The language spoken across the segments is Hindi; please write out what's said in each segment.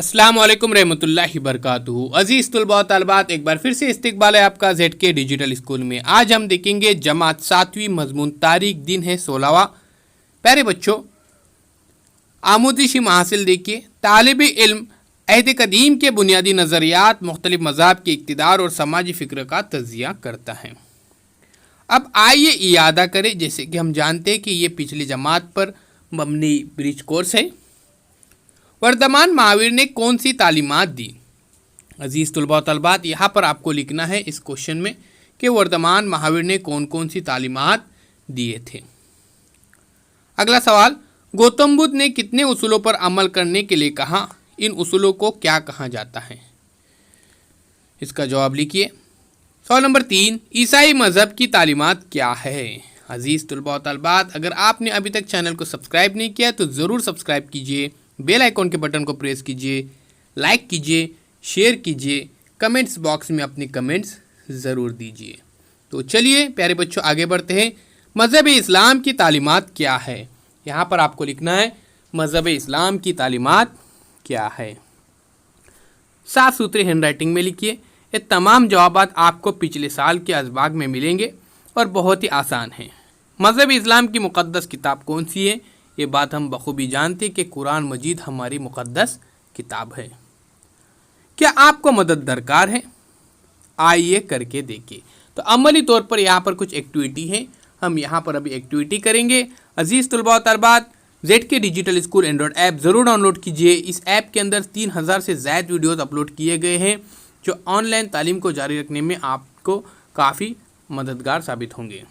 अस्सलाम वालेकुम रहमतुल्लाहि बरकातुहू। अजीज़ तुलबा व तालिबात, एक बार फिर से इस्तकबाल है आपका ZK डिजिटल स्कूल में। आज हम देखेंगे जमात 7वीं मजमून, तारीख दिन है 16वां। प्यारे बच्चों, आमोदिश हासिल देखिए। तालिब इल्म अहद कदीम के बुनियादी नज़रियात, मुख्तलिफ मज़ाहब के इक़्तिदार और समाजी फ़िक्र का तज़िया करता है। अब आइए इयादा करें। जैसे कि हम जानते हैं कि ये पिछली जमात पर मबनी ब्रिज कोर्स है। वर्तमान महावीर ने कौन सी तालीमात दी? अजीज़ तुलबा व तलबात, यहाँ पर आपको लिखना है इस क्वेश्चन में कि वर्तमान महावीर ने कौन कौन सी तालीमात दिए थे। अगला सवाल, गौतम बुद्ध ने कितने उसूलों पर अमल करने के लिए कहा? इन उसूलों को क्या कहा जाता है? इसका जवाब लिखिए। सवाल नंबर 3, ईसाई मज़हब की तालीमात क्या है? अजीज़ तुलबा व तलबात, अगर आपने अभी तक चैनल को सब्सक्राइब नहीं किया तो ज़रूर सब्सक्राइब कीजिए, बेल आइकॉन के बटन को प्रेस कीजिए, लाइक कीजिए, शेयर कीजिए, कमेंट्स बॉक्स में अपने कमेंट्स ज़रूर दीजिए। तो चलिए प्यारे बच्चों, आगे बढ़ते हैं। मज़हब इस्लाम की तालीमात क्या है? यहाँ पर आपको लिखना है मज़हब इस्लाम की तालीमात क्या है। साफ सुथरी हैंड राइटिंग में लिखिए। ये तमाम जवाबात आपको पिछले साल के असबाग में मिलेंगे और बहुत ही आसान हैं। मज़हब इस्लाम की मुक़द्दस किताब कौन सी है? ये बात हम बखूबी जानते हैं कि कुरान मजीद हमारी मुक़द्दस किताब है। क्या आपको मदद दरकार है? आइए करके देखिए। तो अमली तौर पर यहाँ पर कुछ एक्टिविटी है, हम यहाँ पर अभी एक्टिविटी करेंगे। अजीज़ तुलबा व तलबात, ZK digital school Android app ज़रूर डाउनलोड कीजिए। इस ऐप के अंदर 3000 से ज़ायद वीडियोज़ अपलोड किए गए हैं जो ऑनलाइन तालीम को जारी रखने में आपको काफ़ी मददगार साबित होंगे।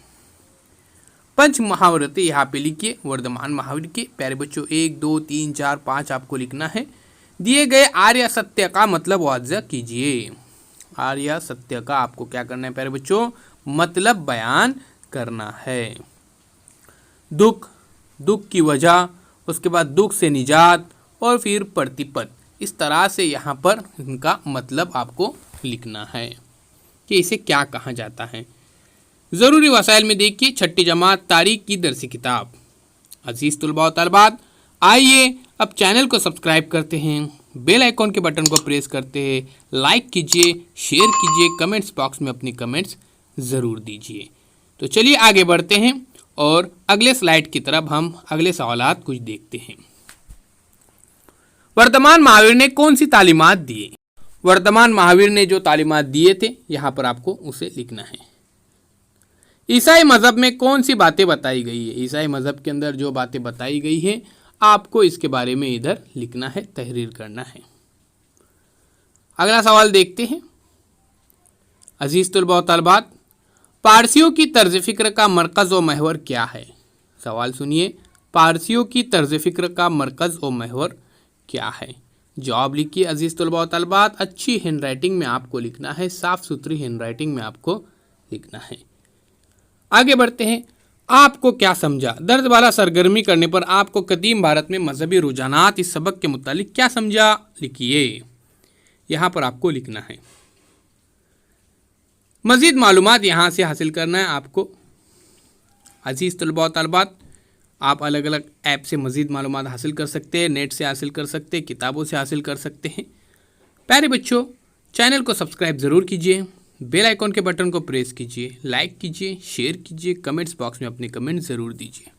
5 मुहावरतें यहाँ पे लिखिए वर्तमान महावीर के। प्यारे बच्चों, 1, 2, 3, 4, 5 आपको लिखना है। दिए गए आर्य सत्य का मतलब वाज़ह कीजिए। आर्य सत्य का आपको क्या करना है प्यारे बच्चों? मतलब बयान करना है। दुख, दुख की वजह, उसके बाद दुख से निजात और फिर प्रतिपद। इस तरह से यहाँ पर इनका मतलब आपको लिखना है कि इसे क्या कहा जाता है। ज़रूरी वसाइल में देखिए, छठी जमात तारीख की दरसी किताब। अजीज़ तुलबा व तलबात, आइए अब चैनल को सब्सक्राइब करते हैं, बेल आइकॉन के बटन को प्रेस करते हैं, लाइक कीजिए, शेयर कीजिए, कमेंट्स बॉक्स में अपनी कमेंट्स ज़रूर दीजिए। तो चलिए आगे बढ़ते हैं और अगले स्लाइड की तरफ हम अगले सवालात कुछ देखते हैं। वर्तमान महावीर ने कौन सी तालीमात दिए? वर्तमान महावीर ने जो तालीमात दिए थे यहाँ पर आपको उसे लिखना है। ईसाई मज़हब में कौन सी बातें बताई गई है? ईसाई मज़हब के अंदर जो बातें बताई गई हैं आपको इसके बारे में इधर लिखना है, तहरीर करना है। अगला सवाल देखते हैं। अजीज़ तुलबा व तलबात, पारसियों की तर्ज फ़िक्र का मरकज़ व महवर क्या है? सवाल सुनिए, पारसियों की तर्ज फ़िक्र का मरकज़ व महवर क्या है? जवाब लिखिए। अजीज़ तुलबा व तलबात, अच्छी हैंड राइटिंग में आपको लिखना है, साफ़ सुथरी हैंड राइटिंग में आपको लिखना है। आगे बढ़ते हैं। आपको क्या समझा? दर्द वाला सरगर्मी करने पर आपको कदीम भारत में मजहबी रुझानात, इस सबक के मुतालिक क्या समझा? लिखिए। यहाँ पर आपको लिखना है। मज़ीद मालूमात यहाँ से हासिल करना है आपको। अजीज़ तलबा व तलबात, आप अलग अलग ऐप से मज़ीद मालूमात हासिल कर सकते हैं, नेट से हासिल कर सकते हैं, किताबों से हासिल कर सकते हैं। प्यारे बच्चों, चैनल को सब्सक्राइब ज़रूर कीजिए, बेल आइकॉन के बटन को प्रेस कीजिए, लाइक कीजिए, शेयर कीजिए, कमेंट्स बॉक्स में अपने कमेंट ज़रूर दीजिए।